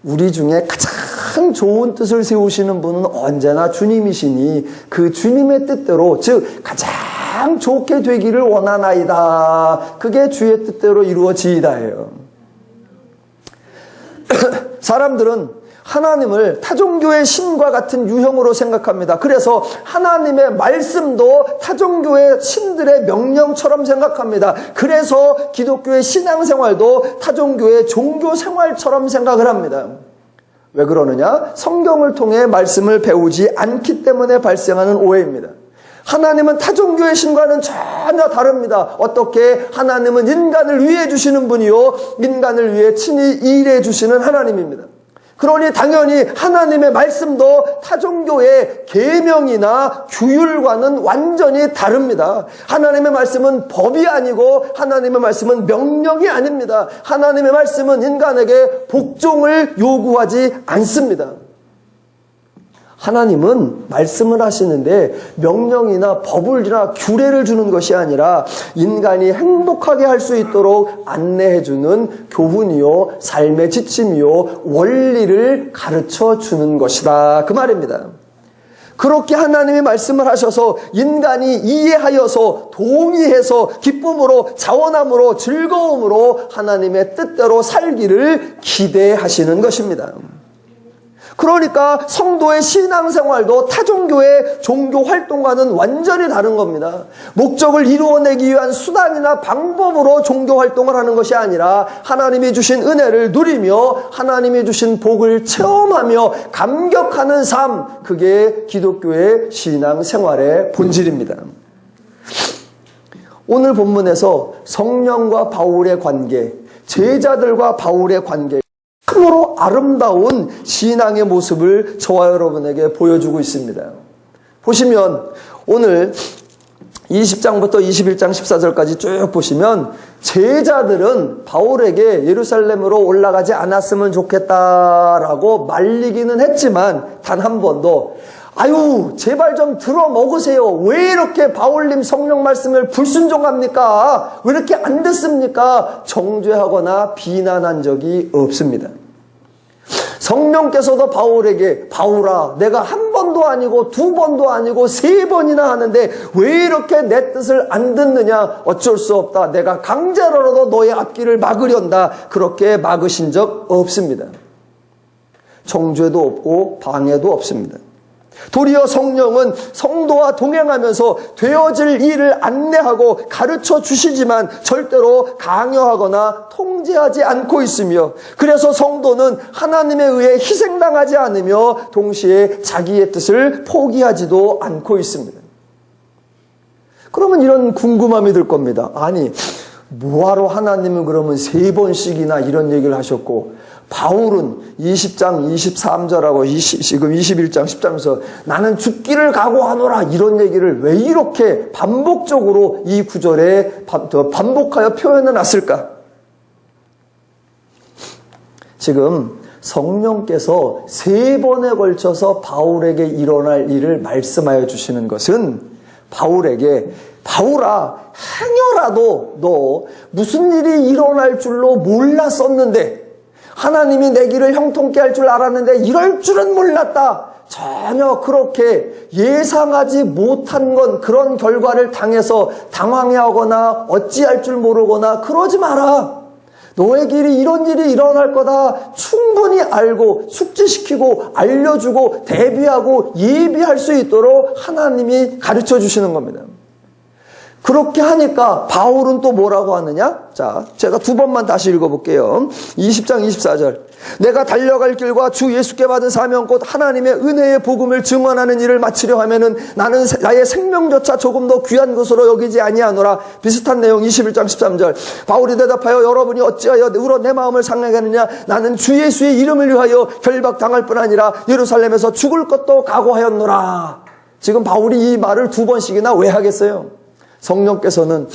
우리 중에 가장 좋은 뜻을 세우시는 분은 언제나 주님이시니 그 주님의 뜻대로, 즉 가장 좋게 되기를 원하나이다, 그게 주의 뜻대로 이루어지이다예요. 사람들은 하나님을 타종교의 신과 같은 유형으로 생각합니다. 그래서 하나님의 말씀도 타종교의 신들의 명령처럼 생각합니다. 그래서 기독교의 신앙생활도 타종교의 종교생활처럼 생각을 합니다. 왜 그러느냐? 성경을 통해 말씀을 배우지 않기 때문에 발생하는 오해입니다. 하나님은 타종교의 신과는 전혀 다릅니다. 어떻게? 하나님은 인간을 위해 주시는 분이요, 인간을 위해 친히 일해 주시는 하나님입니다. 그러니 당연히 하나님의 말씀도 타종교의 계명이나 규율과는 완전히 다릅니다. 하나님의 말씀은 법이 아니고 하나님의 말씀은 명령이 아닙니다. 하나님의 말씀은 인간에게 복종을 요구하지 않습니다. 하나님은 말씀을 하시는데 명령이나 법을이나 규례를 주는 것이 아니라 인간이 행복하게 할 수 있도록 안내해주는 교훈이요, 삶의 지침이요, 원리를 가르쳐 주는 것이다. 그 말입니다. 그렇게 하나님이 말씀을 하셔서 인간이 이해하여서 동의해서 기쁨으로 자원함으로 즐거움으로 하나님의 뜻대로 살기를 기대하시는 것입니다. 그러니까 성도의 신앙생활도 타종교의 종교 활동과는 완전히 다른 겁니다. 목적을 이루어내기 위한 수단이나 방법으로 종교 활동을 하는 것이 아니라 하나님이 주신 은혜를 누리며 하나님이 주신 복을 체험하며 감격하는 삶, 그게 기독교의 신앙생활의 본질입니다. 오늘 본문에서 성령과 바울의 관계, 제자들과 바울의 관계, 참으로 아름다운 신앙의 모습을 저와 여러분에게 보여주고 있습니다. 보시면 오늘 20장부터 21장 14절까지 쭉 보시면 제자들은 바울에게 예루살렘으로 올라가지 않았으면 좋겠다라고 말리기는 했지만 단 한 번도 아유 제발 좀 들어 먹으세요. 왜 이렇게 바울님 성령 말씀을 불순종합니까? 왜 이렇게 안 듣습니까? 정죄하거나 비난한 적이 없습니다. 성령께서도 바울에게 바울아 내가 한 번도 아니고 두 번도 아니고 세 번이나 하는데 왜 이렇게 내 뜻을 안 듣느냐? 어쩔 수 없다. 내가 강제로라도 너의 앞길을 막으련다. 그렇게 막으신 적 없습니다. 정죄도 없고 방해도 없습니다. 도리어 성령은 성도와 동행하면서 되어질 일을 안내하고 가르쳐 주시지만 절대로 강요하거나 통제하지 않고 있으며 그래서 성도는 하나님에 의해 희생당하지 않으며 동시에 자기의 뜻을 포기하지도 않고 있습니다. 그러면 이런 궁금함이 들 겁니다. 아니 뭐하러 하나님은 그러면 3번씩이나 이런 얘기를 하셨고 바울은 20장 23절하고 지금 21장 10장에서 나는 죽기를 각오하노라 이런 얘기를 왜 이렇게 반복적으로 이 구절에 반복하여 표현해 놨을까? 바울에게 성령께서 3번에 걸쳐서 바울에게 일어날 일을 말씀하여 주시는 것은 바울에게 바울아 행여라도 너 무슨 일이 일어날 줄로 몰랐었는데 하나님이 내 길을 형통케 할 줄 알았는데 이럴 줄은 몰랐다. 전혀 그렇게 예상하지 못한 건 그런 결과를 당해서 당황해하거나 어찌할 줄 모르거나 그러지 마라. 너의 길이 이런 일이 일어날 거다. 충분히 알고 숙지시키고 알려주고 대비하고 예비할 수 있도록 하나님이 가르쳐 주시는 겁니다. 그렇게 하니까 바울은 또 뭐라고 하느냐? 자, 제가 2번만 다시 읽어볼게요. 20장 24절. 내가 달려갈 길과 주 예수께 받은 사명 곧 하나님의 은혜의 복음을 증언하는 일을 마치려 하면은 나는 나의 생명조차 조금 더 귀한 것으로 여기지 아니하노라. 비슷한 내용 21장 13절. 바울이 대답하여 여러분이 어찌하여 울어 내 마음을 상하게 하느냐? 나는 주 예수의 이름을 위하여 결박당할 뿐 아니라 예루살렘에서 죽을 것도 각오하였노라. 지금 바울이 이 말을 2번씩이나 왜 하겠어요? 성령께서는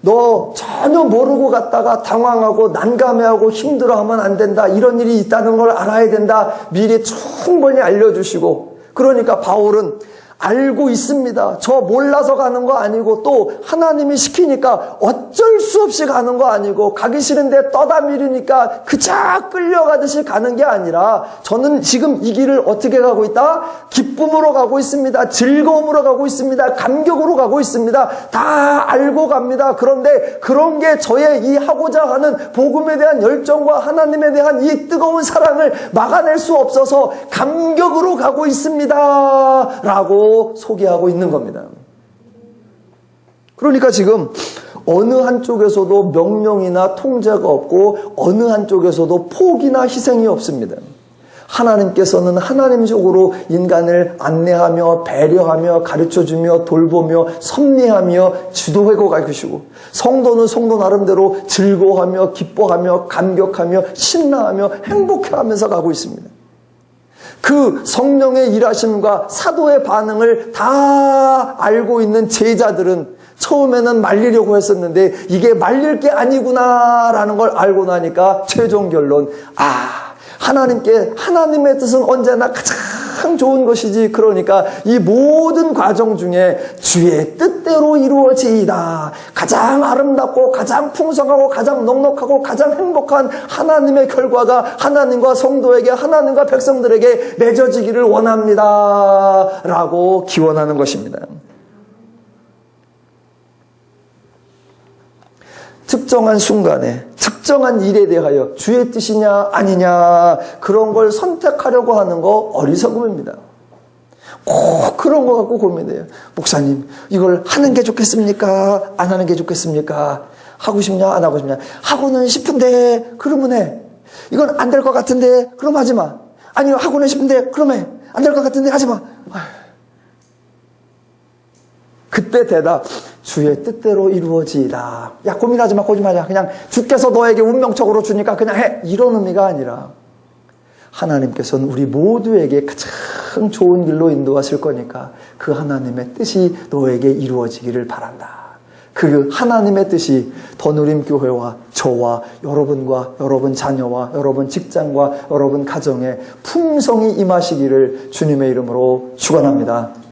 너 전혀 모르고 갔다가 당황하고 난감해하고 힘들어하면 안 된다. 이런 일이 있다는 걸 알아야 된다. 미리 충분히 알려주시고 그러니까 바울은 알고 있습니다. 저 몰라서 가는 거 아니고 또 하나님이 시키니까 어쩔 수 없이 가는 거 아니고 가기 싫은데 떠다 미루니까 그저 끌려가듯이 가는 게 아니라 저는 지금 이 길을 어떻게 가고 있다? 기쁨으로 가고 있습니다. 즐거움으로 가고 있습니다. 감격으로 가고 있습니다. 다 알고 갑니다. 그런데 그런 게 저의 이 하고자 하는 복음에 대한 열정과 하나님에 대한 이 뜨거운 사랑을 막아낼 수 없어서 감격으로 가고 있습니다. 라고 소개하고 있는 겁니다. 그러니까 지금 어느 한쪽에서도 명령이나 통제가 없고 어느 한쪽에서도 포기나 희생이 없습니다. 하나님께서는 하나님적으로 인간을 안내하며 배려하며 가르쳐주며 돌보며 섭리하며 지도하고 가시고 성도는 성도 나름대로 즐거워하며 기뻐하며 감격하며 신나하며 행복해하면서 가고 있습니다. 그 성령의 일하심과 사도의 반응을 다 알고 있는 제자들은 처음에는 말리려고 했었는데 이게 말릴 게 아니구나라는 걸 알고 나니까 최종 결론 하나님의 뜻은 언제나 가장 가장 좋은 것이지. 그러니까 이 모든 과정 중에 주의 뜻대로 이루어지이다. 가장 아름답고 가장 풍성하고 가장 넉넉하고 가장 행복한 하나님의 결과가 하나님과 성도에게, 하나님과 백성들에게 맺어지기를 원합니다. 라고 기원하는 것입니다. 특정한 순간에 특정한 일에 대하여 주의 뜻이냐 아니냐 그런 걸 선택하려고 하는 거 어리석음입니다. 꼭 그런 거 갖고 고민해요. 목사님, 이걸 하는 게 좋겠습니까? 안 하는 게 좋겠습니까? 하고 싶냐 안 하고 싶냐? 하고는 싶은데 그러면 해. 이건 안 될 것 같은데 그럼 하지 마. 아니요, 하고는 싶은데 그럼 해. 안 될 것 같은데 하지 마. 그때 대답, 주의 뜻대로 이루어지이다. 야, 고민하지 마, 고민하지 마. 그냥 주께서 너에게 운명적으로 주니까 그냥 해. 이런 의미가 아니라 하나님께서는 우리 모두에게 가장 좋은 길로 인도하실 거니까 그 하나님의 뜻이 너에게 이루어지기를 바란다. 그 하나님의 뜻이 더누림교회와 저와 여러분과 여러분 자녀와 여러분 직장과 여러분 가정에 풍성히 임하시기를 주님의 이름으로 축원합니다.